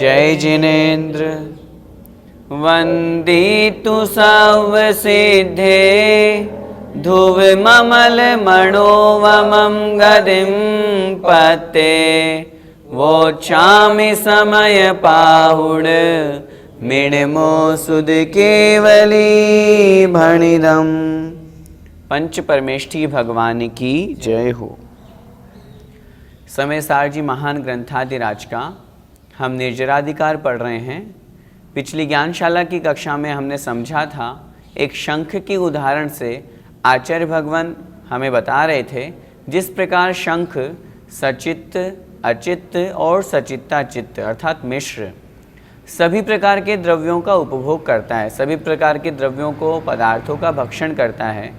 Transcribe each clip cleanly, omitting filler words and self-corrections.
जय जिनेन्द्र। वन्दितु सर्वसिद्धे ध्रुवममल मनोवमं गतिं पते वोच्छामि समय पाहुड मिणमो सुध केवली भणिदम। पंच परमेष्ठी भगवान की जय हो। समय सार जी महान ग्रंथादिराज का हम निर्जराधिकार पढ़ रहे हैं। पिछली ज्ञानशाला की कक्षा में हमने समझा था एक शंख की उदाहरण से आचार्य भगवान हमें बता रहे थे जिस प्रकार शंख सचित्त, अचित्त और सचित्ताचित्त अर्थात मिश्र सभी प्रकार के द्रव्यों का उपभोग करता है, सभी प्रकार के द्रव्यों को पदार्थों का भक्षण करता है।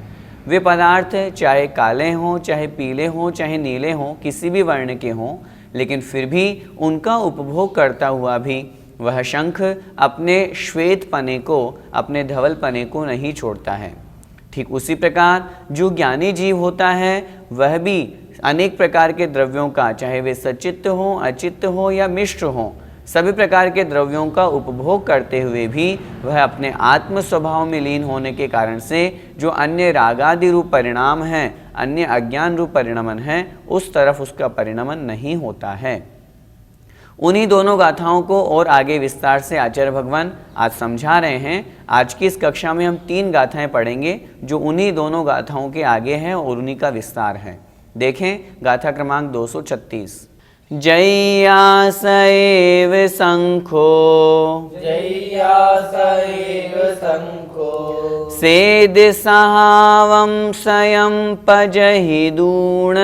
वे पदार्थ चाहे काले हों, चाहे पीले हों, चाहे नीले हों, किसी भी वर्ण के हों, लेकिन फिर भी उनका उपभोग करता हुआ भी वह शंख अपने श्वेत पने को, अपने धवल पने को नहीं छोड़ता है। ठीक उसी प्रकार जो ज्ञानी जीव होता है वह भी अनेक प्रकार के द्रव्यों का, चाहे वे सचित्त हों, अचित्त हों या मिश्र हों, सभी प्रकार के द्रव्यों का उपभोग करते हुए भी वह अपने आत्म स्वभाव में लीन होने के कारण से जो अन्य रागादि रूप परिणाम हैं, अन्य अज्ञान रूप परिणमन है, उस तरफ उसका परिणमन नहीं होता है। उन्हीं दोनों गाथाओं को और आगे विस्तार से आचार्य भगवान आज समझा रहे हैं। आज की इस कक्षा में हम 3 गाथाएं पढ़ेंगे जो उन्हीं दोनों गाथाओं के आगे हैं और उन्हीं का विस्तार है। देखें गाथा क्रमांक 236। जय्यास एव शंखो, जय्यास एव शंखो, सेद सहावं स्वयं पजहि दूण,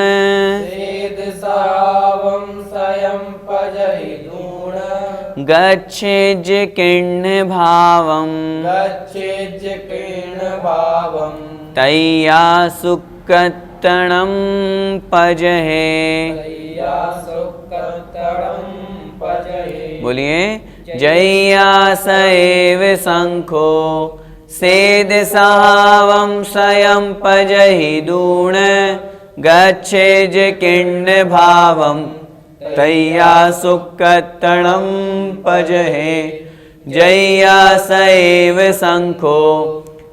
सेद सहावं स्वयं पजहि दूण, गच्छेज किर्ण भावं, गच्छेज किर्ण भावं, तय्या सुक्कत्तणं पजहे। बोलिए जय्यास एव शंखो, सेद सहावं स्वयं पजहि दूण, गच्छेज किर्ण भावं, तय्या सुक्कत्तणं पजहे। जय्यास एव शंखो,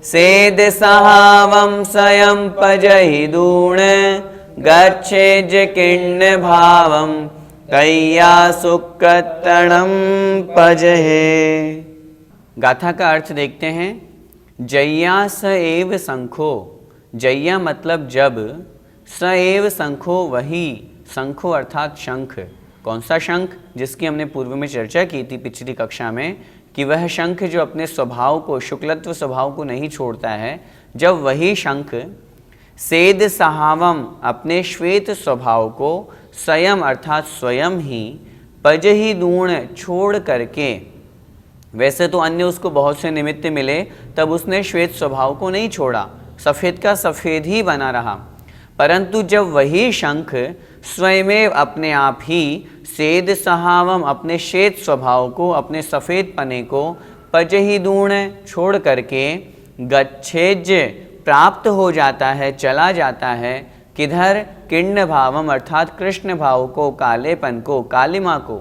सेद सहावं स्वयं पजहि दूण, गच्छेज किर्ण भावं, तय्या सुक्कत्तणं पजहे। गाथा का अर्थ देखते हैं। जय्यास एव शंखो, जय्या मतलब जब, स एव शंखो वही, शंखो अर्थात शंख। कौन सा शंख? जिसकी हमने पूर्व में चर्चा की थी पिछली कक्षा में कि वह शंख जो अपने स्वभाव को, शुक्लत्व स्वभाव को नहीं छोड़ता है, जब वही शंख सेद सहावम अपने श्वेत स्वभाव को, स्वयं अर्थात स्वयं ही, पजहि दूण छोड़ करके, वैसे तो अन्य उसको बहुत से निमित्त मिले तब उसने श्वेत स्वभाव को नहीं छोड़ा, सफ़ेद का सफ़ेद ही बना रहा, परंतु जब वही शंख स्वयं अपने आप ही सेद सहावम अपने श्वेत स्वभाव को, अपने सफ़ेद पने को, पजहि दूण छोड़ करके, गच्छेज प्राप्त हो जाता है, चला जाता है, किधर? किर्ण भावम अर्थात कृष्ण भाव को, कालेपन को, कालिमा को।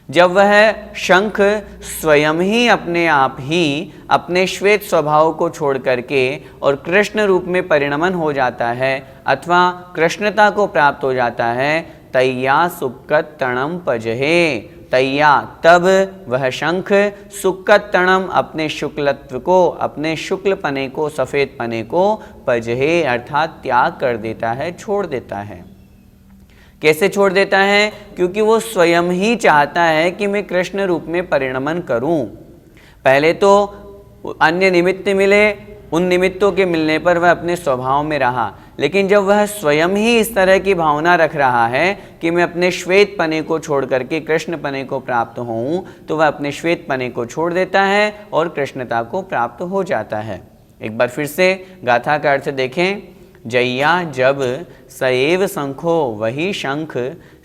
जब वह शंख स्वयं ही अपने आप ही अपने श्वेत स्वभाव को छोड़ करके और कृष्ण रूप में परिणमन हो जाता है अथवा कृष्णता को प्राप्त हो जाता है, तय्या सुक्कत्तणं पजहे, तय्या तब वह शंख सुक्कत्तणं अपने शुक्लत्व को, अपने शुक्ल पने को, सफ़ेद पने को, पजहे अर्थात त्याग कर देता है, छोड़ देता है। कैसे छोड़ देता है? क्योंकि वो स्वयं ही चाहता है कि मैं कृष्ण रूप में परिणमन करूं। पहले तो अन्य निमित्त मिले, उन निमित्तों के मिलने पर वह अपने स्वभाव में रहा, लेकिन जब वह स्वयं ही इस तरह की भावना रख रहा है कि मैं अपने श्वेत पने को छोड़ करके कृष्ण पने को प्राप्त होऊं, तो वह अपने श्वेत पने को छोड़ देता है और कृष्णता को प्राप्त हो जाता है। एक बार फिर से गाथा का अर्थ देखें। जय्या जब, सएव शंखो वही शंख,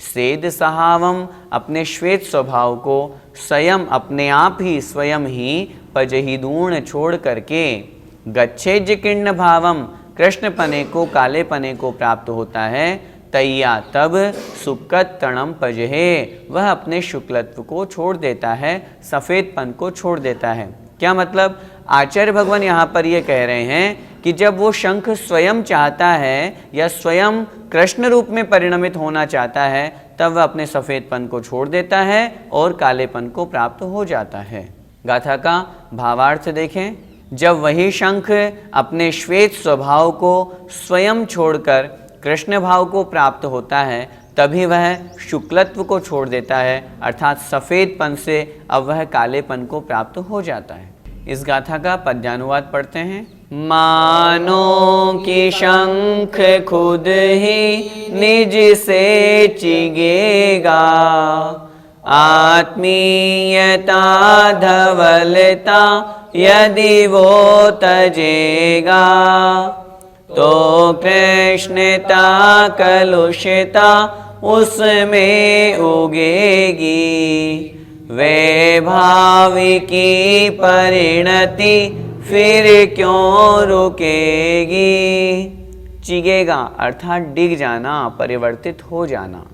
सेद सहावम अपने श्वेत स्वभाव को, स्वयं अपने आप ही, स्वयं ही, पजहि दूण छोड़ करके, गच्छेज किर्ण भावम कृष्ण पने को, काले पने को प्राप्त होता है, तैया तब सुक्कत्तणम पजहे, वह अपने शुक्लत्व को छोड़ देता है, सफ़ेदपन को छोड़ देता है। क्या मतलब? आचार्य भगवान यहाँ पर ये कह रहे हैं कि जब वो शंख स्वयं चाहता है या स्वयं कृष्ण रूप में परिणमित होना चाहता है, तब वह अपने सफ़ेदपन को छोड़ देता है और कालेपन को प्राप्त हो जाता है। गाथा का भावार्थ देखें। जब वही शंख अपने श्वेत स्वभाव को स्वयं छोड़कर कृष्ण भाव को प्राप्त होता है, तभी वह शुक्लत्व को छोड़ देता है, अर्थात सफ़ेदपन से अब वह कालेपन को प्राप्त हो जाता है। इस गाथा का पद्यानुवाद पढ़ते हैं। मानो कि शंख खुद ही निज से चिगेगा, आत्मीयता धवलता यदि वो तजेगा, तो कृष्णता कलुषता उसमें उगेगी, वैभाविकी परिणति फिर क्यों रुकेगी। चिगेगा अर्थात डिग जाना, परिवर्तित हो जाना।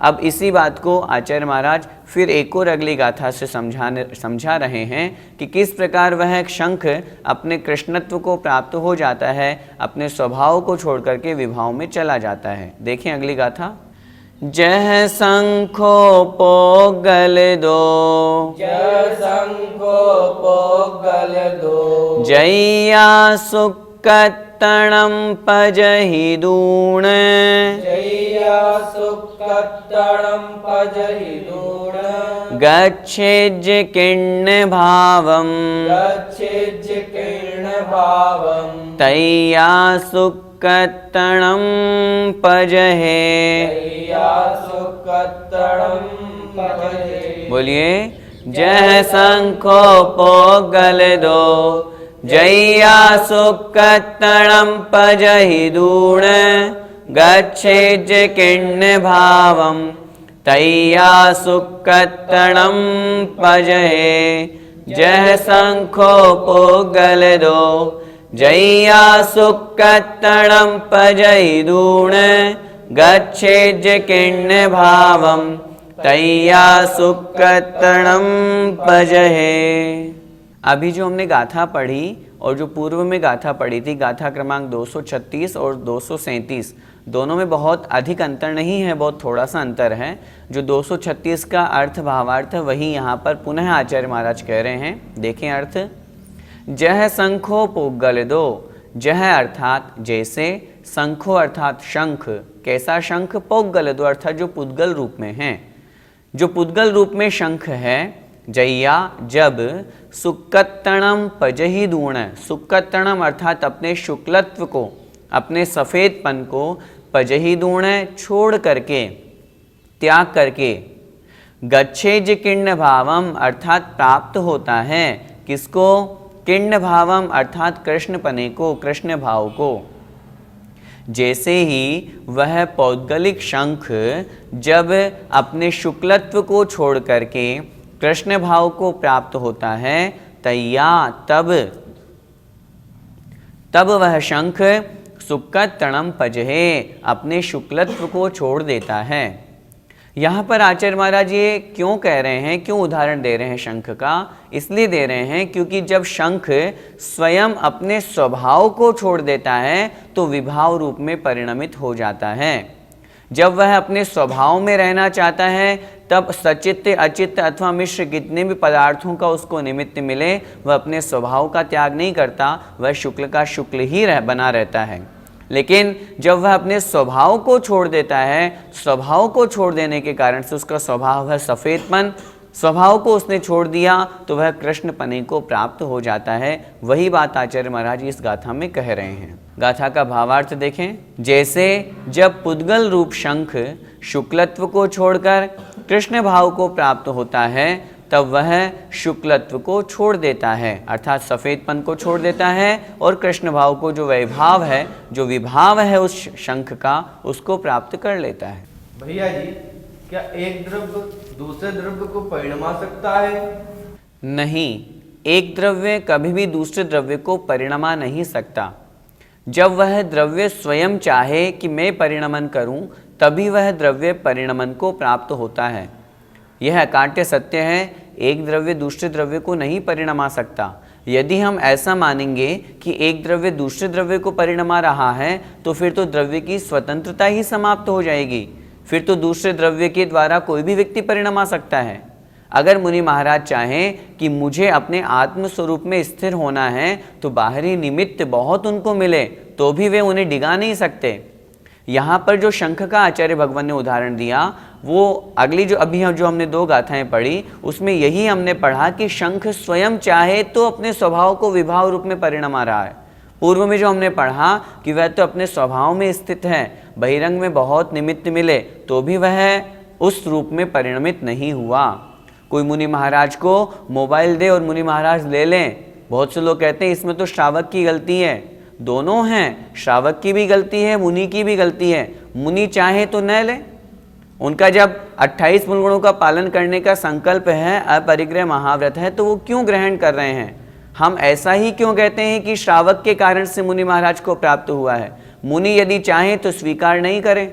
अब इसी बात को आचार्य महाराज फिर एक और अगली गाथा से समझा रहे हैं कि किस प्रकार वह शंख अपने कृष्णत्व को प्राप्त हो जाता है, अपने स्वभाव को छोड़ करके विभाव में चला जाता है। देखें अगली गाथा। जह शंखो पोगल दो, जय शंखो पोगल दो, जैया सुक्कत्तणम पजहि दूण, जैया सुक्कत्तणम पजहि दूण, गच्छेज्ज किण्ण भावम, गच्छेज्ज किर्ण भावम, तैया सुक्कत्तणम पजहे। तैया सुक्कत्तणम पजहे। बोलिए। जय शंखो पोगल दो, जैया सुक्कत्तणम पजहि दूण, गच्छेज्ज किण्ण भावम, तैया सुक्कत्तणम पजहे। जय शंखो पोगल दो, जैया सुक्कत्तणम पजहि दूण, गच्छेज्ज किण्ण भावम, तैया सुक्कत्तणम पजहे। अभी जो हमने गाथा पढ़ी और जो पूर्व में गाथा पढ़ी थी, गाथा क्रमांक 236 और 237, दोनों में बहुत अधिक अंतर नहीं है, बहुत थोड़ा सा अंतर है। जो 236 का अर्थ भावार्थ वही यहाँ पर पुनः आचार्य महाराज कह रहे हैं। देखें अर्थ। जह शंखो पोगल दो, जह अर्थात जैसे, शंखो अर्थात शंख, कैसा शंख, पोगल दो अर्थात जो पुद्गल रूप में है, जो पुद्गल रूप में शंख है। जैया जब, सुक्कत्तणम पजहि दूण, सुक्कत्तणम अर्थात अपने शुक्लत्व को, अपने सफ़ेदपन को, पजहि दूण छोड़ करके, त्याग करके, गच्छेज किण्ण भावम अर्थात प्राप्त होता है। किसको? किण्ण भावम अर्थात कृष्णपने को, कृष्ण भाव को। जैसे ही वह पौद्गलिक शंख जब अपने शुक्लत्व को छोड़ करके कृष्ण भाव को प्राप्त होता है, तैया तब वह शंख सुक्कत्तणम पजहे अपने शुक्लत्व को छोड़ देता है। यहाँ पर आचार्य महाराज ये क्यों कह रहे हैं, क्यों उदाहरण दे रहे हैं शंख का? इसलिए दे रहे हैं क्योंकि जब शंख स्वयं अपने स्वभाव को छोड़ देता है तो विभाव रूप में परिणमित हो जाता है। जब वह अपने स्वभाव में रहना चाहता है तब सचित्त अचित्त अथवा मिश्र कितने भी पदार्थों का उसको निमित्त मिले, वह अपने स्वभाव का त्याग नहीं करता, वह शुक्ल का शुक्ल ही बना रहता है। लेकिन जब वह अपने स्वभाव को छोड़ देता है, स्वभाव को छोड़ देने के कारण से उसका स्वभाव है सफ़ेदपन, स्वभाव को उसने छोड़ दिया तो वह कृष्णपने को प्राप्त हो जाता है। वही बात आचार्य महाराज इस गाथा में कह रहे हैं। गाथा का भावार्थ देखें। जैसे जब पुद्गल रूप शंख शुक्लत्व को छोड़कर कृष्ण भाव को प्राप्त होता है, तब वह शुक्लत्व को छोड़ देता है अर्थात सफ़ेदपन को छोड़ देता है और कृष्ण भाव को, जो वैभाव है, जो विभाव है उस शंख का, उसको प्राप्त कर लेता है। भैया जी, क्या एक द्रव्य दूसरे द्रव्य को परिणमा सकता है? नहीं, एक द्रव्य कभी भी दूसरे द्रव्य को परिणमा नहीं सकता। जब वह द्रव्य स्वयं चाहे कि मैं परिणमन करूं, तभी वह द्रव्य परिणमन को प्राप्त होता है। यह अकाट्य सत्य है। एक द्रव्य दूसरे द्रव्य को नहीं परिणमा सकता। यदि हम ऐसा मानेंगे कि एक द्रव्य दूसरे द्रव्य को परिणमा रहा है, तो फिर तो द्रव्य की स्वतंत्रता ही समाप्त हो जाएगी। फिर तो दूसरे द्रव्य के द्वारा कोई भी व्यक्ति परिणमा सकता है। अगर मुनि महाराज चाहें कि मुझे अपने आत्म स्वरूप में स्थिर होना है, तो बाहरी निमित्त बहुत उनको मिले तो भी वे उन्हें डिगा नहीं सकते। यहाँ पर जो शंख का आचार्य भगवान ने उदाहरण दिया, वो अगली जो हमने 2 गाथाएं पढ़ी, उसमें यही हमने पढ़ा कि शंख स्वयं चाहे तो अपने स्वभाव को विभाव रूप में परिणमा रहा है। पूर्व में जो हमने पढ़ा कि वह तो अपने स्वभाव में स्थित है, बहिरंग में बहुत निमित्त मिले तो भी वह उस रूप में परिणमित नहीं हुआ। कोई मुनि महाराज को मोबाइल दे और मुनि महाराज ले लें। बहुत से लोग कहते हैं इसमें तो श्रावक की गलती है। दोनों हैं, श्रावक की भी गलती है, मुनि की भी गलती है। मुनि चाहे तो न ले। उनका जब 28 मूल गुणों का पालन करने का संकल्प है, अपरिग्रह महाव्रत है, तो वो क्यों ग्रहण कर रहे हैं? हम ऐसा ही क्यों कहते हैं कि श्रावक के कारण से मुनि महाराज को प्राप्त हुआ है? मुनि यदि चाहें तो स्वीकार नहीं करें।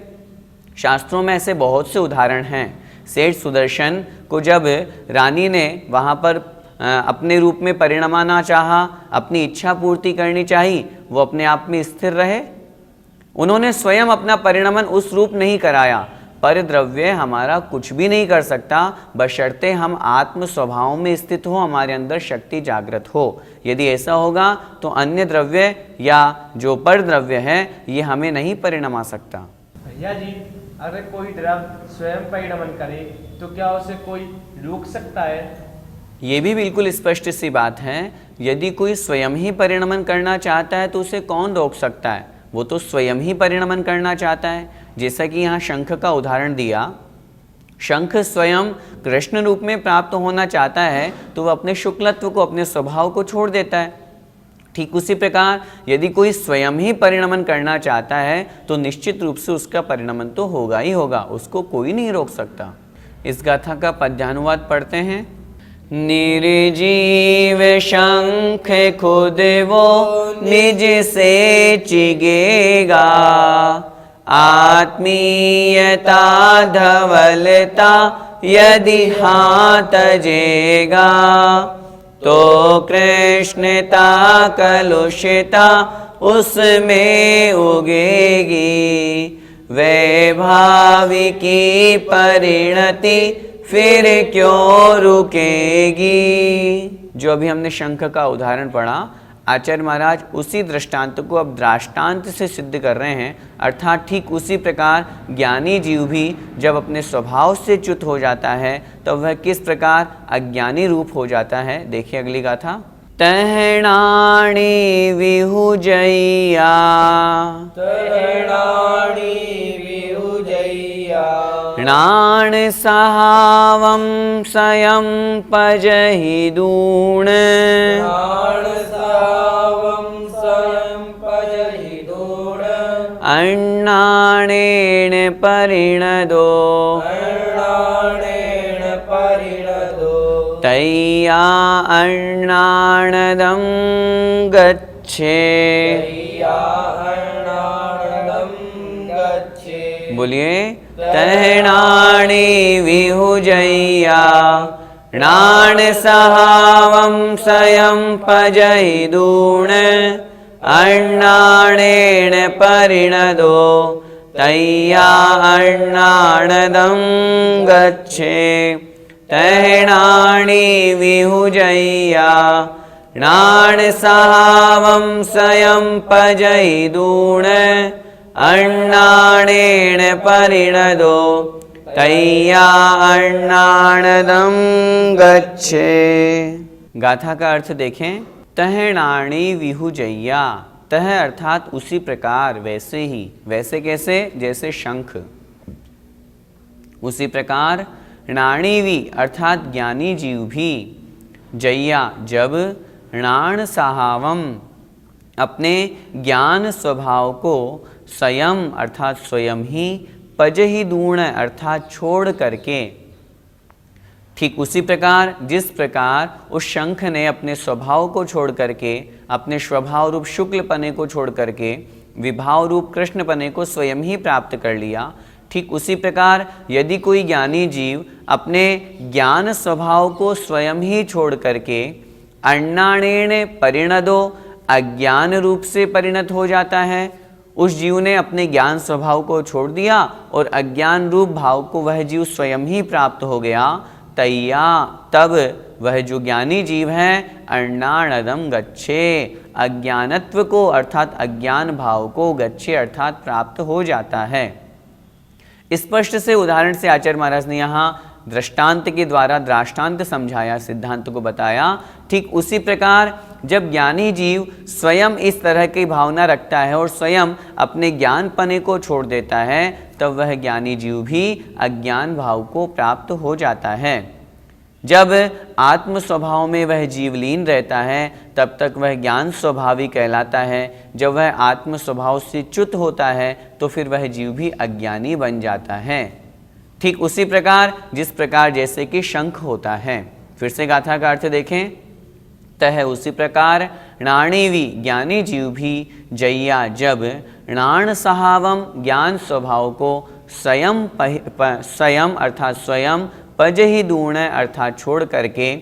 शास्त्रों में ऐसे बहुत से उदाहरण हैं। सेठ सुदर्शन को जब रानी ने वहाँ पर अपने रूप में परिणमाना चाहा, अपनी इच्छा पूर्ति करनी चाहिए, वो अपने आप में स्थिर रहे। उन्होंने स्वयं अपना परिणमन उस रूप नहीं कराया। पर द्रव्य हमारा कुछ भी नहीं कर सकता, बशर्ते हम आत्म स्वभाव में स्थित हो, हमारे अंदर शक्ति जागृत हो। यदि ऐसा होगा तो अन्य द्रव्य या जो पर द्रव्य है ये हमें नहीं परिणमा सकता। भैया जी, अगर कोई द्रव्य स्वयं परिणमन करे तो क्या उसे कोई रोक सकता है? ये भी बिल्कुल स्पष्ट सी बात है। यदि कोई स्वयं ही परिणमन करना चाहता है तो उसे कौन रोक सकता है? वो तो स्वयं ही परिणमन करना चाहता है। जैसा कि यहाँ शंख का उदाहरण दिया, शंख स्वयं कृष्ण रूप में प्राप्त होना चाहता है तो वह अपने शुक्लत्व को, अपने स्वभाव को छोड़ देता है। ठीक उसी प्रकार यदि कोई स्वयं ही परिणमन करना चाहता है तो निश्चित रूप से उसका परिणमन तो होगा ही होगा, उसको कोई नहीं रोक सकता। इस गाथा का पद्यानुवाद पढ़ते हैं। निर्जीव शंख खुद वो निज से चिगेगा, आत्मीयता धवलता यदि हाथ जेगा, तो कृष्णता कलुषिता उसमें उगेगी, वैभावी की परिणति फिर क्यों रुकेगी। जो अभी हमने शंख का उदाहरण पढ़ा, आचार्य महाराज उसी दृष्टांत को अब दृष्टांत से सिद्ध कर रहे हैं। अर्थात ठीक उसी प्रकार ज्ञानी जीव भी जब अपने स्वभाव से च्युत हो जाता है तो वह किस प्रकार अज्ञानी रूप हो जाता है। देखिए अगली गाथा। तहणाणी विहुजैया, तहणाणी विहुजैया, णाण सहावं स्वयं पजहि दूण, प्राण सावं स्वयं पजहि दूण, अन्नाणेन परिणदो, अन्नाणेन परिणदो, तय्या अन्नाणदं गच्छे। तय्या अन्नाणदं गच्छे। बोलिए। तहणाणी विहुजैया, णाण सहावं स्वयं पजहि दूण, अन्नाणेन परिणदो, तय्या अन्नाणदं गच्छे। तहणाणी विहुजैया, णाण सहावं स्वयं पजहि दूण, अन्नाणेन परिणदो, तय्या अन्नाणदं गच्छे। गाथा का अर्थ देखें। तहणाणी विहुजैया, तह अर्थात उसी प्रकार, वैसे ही। वैसे कैसे? जैसे शंख। उसी प्रकार णाणीवी अर्थात ज्ञानी जीव भी, जैया जब, णाण सहावम अपने ज्ञान स्वभाव को, स्वयं अर्थात स्वयं ही, पजहि दूण अर्थात छोड़ करके। ठीक उसी प्रकार जिस प्रकार उस शंख ने अपने स्वभाव को छोड़ करके अपने स्वभाव रूप शुक्ल पने को छोड़ करके विभाव रूप कृष्ण पने को स्वयं ही प्राप्त कर लिया, ठीक उसी प्रकार यदि कोई ज्ञानी जीव अपने ज्ञान स्वभाव को स्वयं ही छोड़ करके अण्णाणेन परिणदो अज्ञान रूप से परिणत हो जाता है, उस जीव ने अपने ज्ञान स्वभाव को छोड़ दिया और अज्ञान रूप भाव को वह जीव स्वयं ही प्राप्त हो गया, तैया तब वह जो ज्ञानी जीव है अण्णाणदम गच्छे, अज्ञानत्व को अर्थात अज्ञान भाव को गच्छे अर्थात प्राप्त हो जाता है। स्पष्ट से उदाहरण से आचार्य महाराज ने यहाँ दृष्टांत के द्वारा दृष्टांत समझाया, सिद्धांत को बताया। ठीक उसी प्रकार जब ज्ञानी जीव स्वयं इस तरह की भावना रखता है और स्वयं अपने ज्ञान पने को छोड़ देता है, तब वह ज्ञानी जीव भी अज्ञान भाव को प्राप्त हो जाता है। जब आत्म स्वभाव में वह जीव लीन रहता है तब तक वह ज्ञान स्वभावी कहलाता है। जब वह आत्म स्वभाव से च्युत होता है तो फिर वह जीव भी अज्ञानी बन जाता है। ठीक उसी प्रकार जिस प्रकार जैसे कि शंख होता है। फिर से गाथा का अर्थ देखें, तह उसी प्रकार णाणीवी ज्ञानी जीव भी जैया जब णाण सहावम ज्ञान स्वभाव को स्वयं अर्थात स्वयं पजहि दूण अर्थात छोड़ करके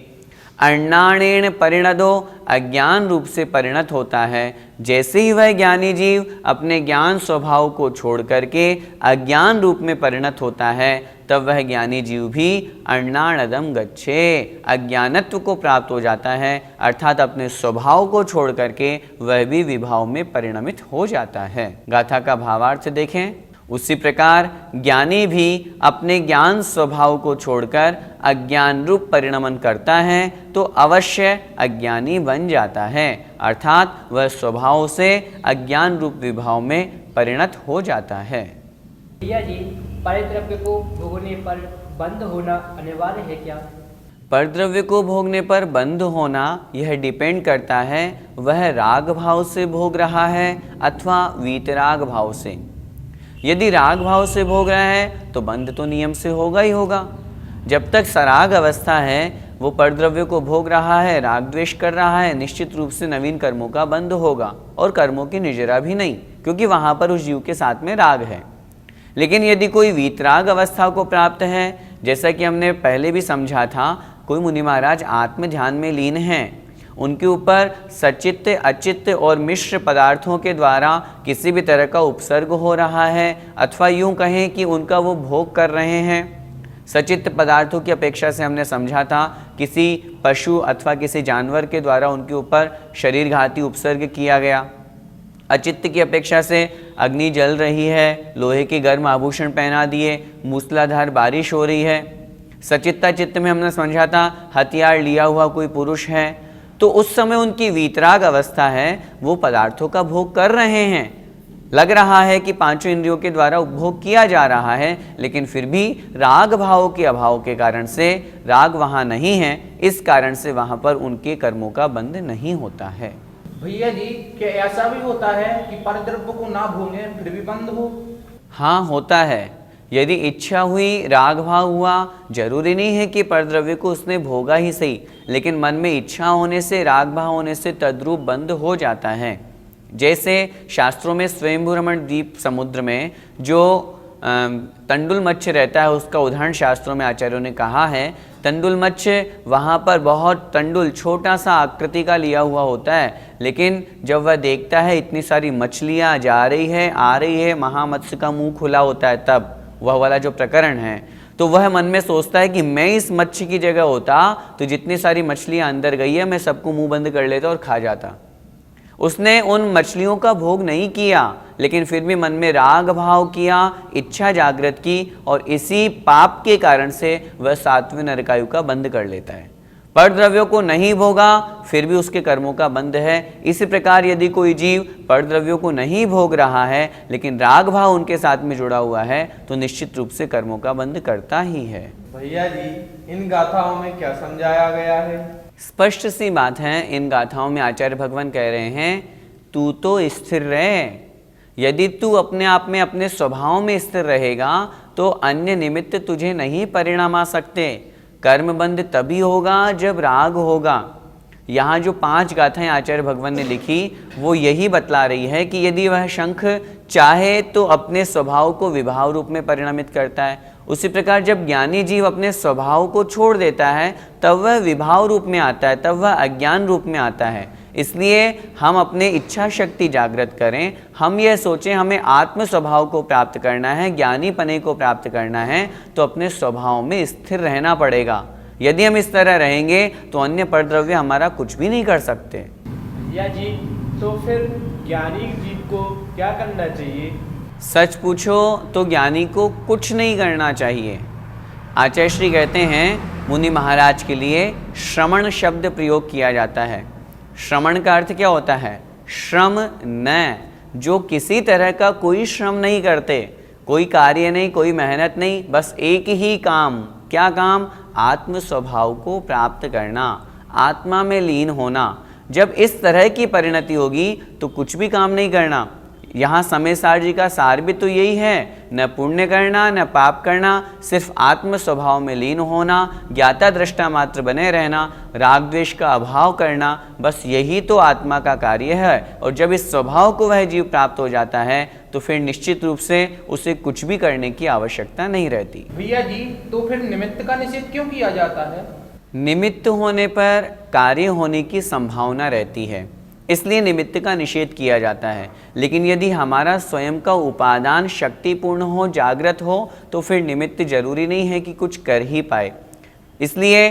अण्णाणेन परिणदो अज्ञान रूप से परिणत होता है। जैसे ही वह ज्ञानी जीव अपने ज्ञान स्वभाव को छोड़ करके अज्ञान रूप में परिणत होता है, तब वह ज्ञानी जीव भी अण्णाणदम गच्छे अज्ञानत्व को प्राप्त हो जाता है, अर्थात अपने स्वभाव को छोड़ करके वह भी विभाव में परिणमित हो जाता है। गाथा का भावार्थ देखें, उसी प्रकार ज्ञानी भी अपने ज्ञान स्वभाव को छोड़कर अज्ञान रूप परिणमन करता है तो अवश्य अज्ञानी बन जाता है, अर्थात वह स्वभाव से अज्ञान रूप विभाव में परिणत हो जाता है। भैया जी, परिद्रव्य को भोगने पर बंद होना अनिवार्य है क्या? परद्रव्य को भोगने पर बंद होना यह डिपेंड करता है वह राग भाव से भोग रहा है अथवा वीतराग भाव से। यदि राग भाव से भोग रहा है तो बंध तो नियम से होगा ही होगा। जब तक सराग अवस्था है वो परद्रव्य को भोग रहा है, राग द्वेष कर रहा है, निश्चित रूप से नवीन कर्मों का बंध होगा और कर्मों की निजरा भी नहीं, क्योंकि वहाँ पर उस जीव के साथ में राग है। लेकिन यदि कोई वीतराग अवस्था को प्राप्त है, जैसा कि हमने पहले भी समझा था, कोई मुनि महाराज आत्म ध्यान में लीन हैं, उनके ऊपर सचित्त अचित्त और मिश्र पदार्थों के द्वारा किसी भी तरह का उपसर्ग हो रहा है अथवा यूं कहें कि उनका वो भोग कर रहे हैं। सचित्त पदार्थों की अपेक्षा से हमने समझा था किसी पशु अथवा किसी जानवर के द्वारा उनके ऊपर शरीर घाती उपसर्ग किया गया। अचित्त की अपेक्षा से अग्नि जल रही है, लोहे के गर्म आभूषण पहना दिए, मूसलाधार बारिश हो रही है। सचित्ता चित्त में हमने समझा था हथियार लिया हुआ कोई पुरुष है, तो उस समय उनकी वीतराग अवस्था है, वो पदार्थों का भोग कर रहे हैं। लग रहा है कि पांचों इंद्रियों के द्वारा उपभोग किया जा रहा है, लेकिन फिर भी राग भाव के अभाव के कारण से राग वहाँ नहीं है, इस कारण से वहाँ पर उनके कर्मों का बंध नहीं होता है। भैया जी, क्या ऐसा भी होता है कि परद्रव्य को ना भोगे फिर भी बंद हो? हाँ, होता है। यदि इच्छा हुई, राग भाव हुआ, जरूरी नहीं है कि परद्रव्य को उसने भोगा ही सही, लेकिन मन में इच्छा होने से, राग भाव होने से तद्रूप बंद हो जाता है। जैसे शास्त्रों में स्वयंभू रमण द्वीप समुद्र में जो तंडुल मत्स्य रहता है, उसका उदाहरण शास्त्रों में आचार्यों ने कहा है। तंडुल मत्स्य वहाँ पर बहुत तंडुल छोटा सा आकृति का लिया हुआ होता है, लेकिन जब वह देखता है इतनी सारी मछलियाँ जा रही है आ रही है, महामत्स्य का मुंह खुला होता है, तब वह वाला जो प्रकरण है, तो वह मन में सोचता है कि मैं इस मच्छी की जगह होता तो जितनी सारी मछलियाँ अंदर गई है मैं सबको मुंह बंद कर लेता और खा जाता। उसने उन मछलियों का भोग नहीं किया, लेकिन फिर भी मन में राग भाव किया, इच्छा जागृत की, और इसी पाप के कारण से वह 7वें नरकायु का बंध कर लेता है। परद्रव्यों को नहीं भोगा फिर भी उसके कर्मों का बंध है। इसी प्रकार यदि कोई जीव परद्रव्यों को नहीं भोग रहा है लेकिन राग भाव उनके साथ में जुड़ा हुआ है, तो निश्चित रूप से कर्मों का बंध करता ही है। भैया जी, इन गाथाओं में क्या समझाया गया है? स्पष्ट सी बात है। इन गाथाओं में आचार्य भगवान कह रहे हैं, तू तो स्थिर रहे। यदि तू अपने आप में अपने स्वभाव में स्थिर रहेगा तो अन्य निमित्त तुझे नहीं परिणाम आ सकते। कर्म बंध तभी होगा जब राग होगा। यहाँ जो 5 गाथाएं आचार्य भगवान ने लिखी वो यही बतला रही है कि यदि वह शंख चाहे तो अपने स्वभाव को विभाव रूप में परिणमित करता है, उसी प्रकार जब ज्ञानी जीव अपने स्वभाव को छोड़ देता है तब वह विभाव रूप में आता है, तब वह अज्ञान रूप में आता है। इसलिए हम अपने इच्छा शक्ति जागृत करें, हम यह सोचें हमें आत्म स्वभाव को प्राप्त करना है, ज्ञानी पने को प्राप्त करना है, तो अपने स्वभाव में स्थिर रहना पड़ेगा। यदि हम इस तरह रहेंगे तो अन्य परद्रव्य हमारा कुछ भी नहीं कर सकते। या जी, तो फिर ज्ञानी जीव को क्या करना चाहिए? सच पूछो तो ज्ञानी को कुछ नहीं करना चाहिए। आचार्य श्री कहते हैं मुनि महाराज के लिए श्रमण शब्द प्रयोग किया जाता है। श्रमण का अर्थ क्या होता है? श्रम न, जो किसी तरह का कोई श्रम नहीं करते, कोई कार्य नहीं, कोई मेहनत नहीं, बस एक ही काम। क्या काम? आत्म स्वभाव को प्राप्त करना, आत्मा में लीन होना। जब इस तरह की परिणति होगी तो कुछ भी काम नहीं करना। यहाँ समय सार जी का सार भी तो यही है, न पुण्य करना न पाप करना, सिर्फ आत्म स्वभाव में लीन होना, ज्ञाता दृष्टा मात्र बने रहना, राग द्वेष का अभाव करना, बस यही तो आत्मा का कार्य है। और जब इस स्वभाव को वह जीव प्राप्त हो जाता है तो फिर निश्चित रूप से उसे कुछ भी करने की आवश्यकता नहीं रहती। भैया जी, तो फिर निमित्त का निषेध क्यों किया जाता है? निमित्त होने पर कार्य होने की संभावना रहती है, इसलिए निमित्त का निषेध किया जाता है। लेकिन यदि हमारा स्वयं का उपादान शक्तिपूर्ण हो, जागृत हो, तो फिर निमित्त जरूरी नहीं है कि कुछ कर ही पाए। इसलिए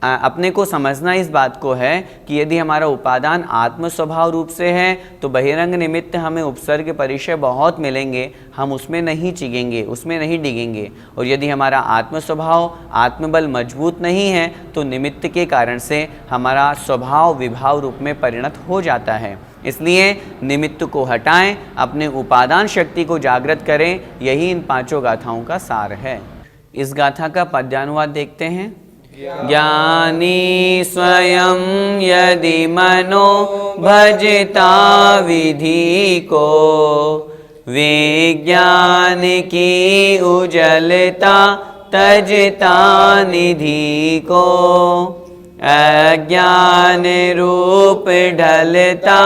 अपने को समझना इस बात को है कि यदि हमारा उपादान आत्म स्वभाव रूप से है तो बहिरंग निमित्त हमें उपसर्ग परिचय बहुत मिलेंगे, हम उसमें नहीं चिगेंगे, उसमें नहीं डिगेंगे। और यदि हमारा आत्म स्वभाव आत्मबल मजबूत नहीं है तो निमित्त के कारण से हमारा स्वभाव विभाव रूप में परिणत हो जाता है। इसलिए निमित्त को हटाएं, अपने उपादान शक्ति को जागृत करें, यही इन 5 गाथाओं का सार है। इस गाथा का पद्यानुवाद देखते हैं। ज्ञानी स्वयं यदि मनो भजता विधि को, विज्ञान की उजलता तजता निधि को, अज्ञान रूप ढलता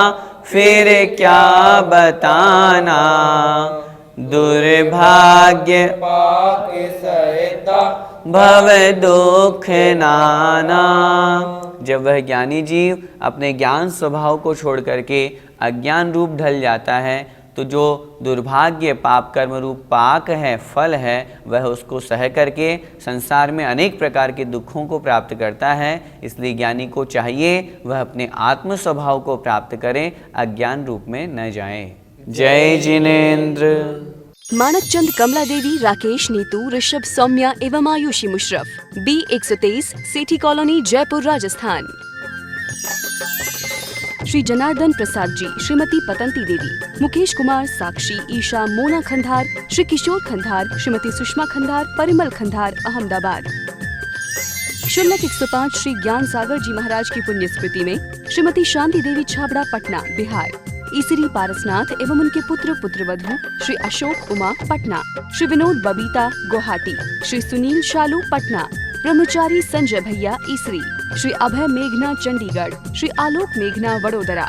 फिर क्या बताना, दुर्भाग्य पाक सहता भव दुख नाना। जब वह ज्ञानी जीव अपने ज्ञान स्वभाव को छोड़ करके अज्ञान रूप ढल जाता है तो जो दुर्भाग्य पाप कर्म रूप पाक है, फल है, वह उसको सह करके संसार में अनेक प्रकार के दुखों को प्राप्त करता है। इसलिए ज्ञानी को चाहिए वह अपने आत्म स्वभाव को प्राप्त करे, अज्ञान रूप में न जाए। जय जिनेन्द्र। मानक चंद, कमला देवी, राकेश, नीतू, ऋषभ, सौम्या एवं आयुषी मुशरफ, B123, सेठी कॉलोनी, जयपुर, राजस्थान। श्री जनार्दन प्रसाद जी, श्रीमती पतंती देवी, मुकेश कुमार, साक्षी, ईशा, मोना खंधार, श्री किशोर खंधार, श्रीमती सुषमा खंधार, परिमल खंधार, अहमदाबाद। शुल्लक 105 श्री ज्ञान सागर जी महाराज की पुण्य स्मृति में श्रीमती शांति देवी छाबड़ा, पटना, बिहार। ईसरी पारसनाथ एवं उनके पुत्र पुत्रवधू श्री अशोक उमा, पटना, श्री विनोद बबीता, गुवाहाटी, श्री सुनील शालू, पटना, ब्रह्मचारी संजय भैया, ईसरी, श्री अभय मेघना, चंडीगढ़, श्री आलोक मेघना, वडोदरा।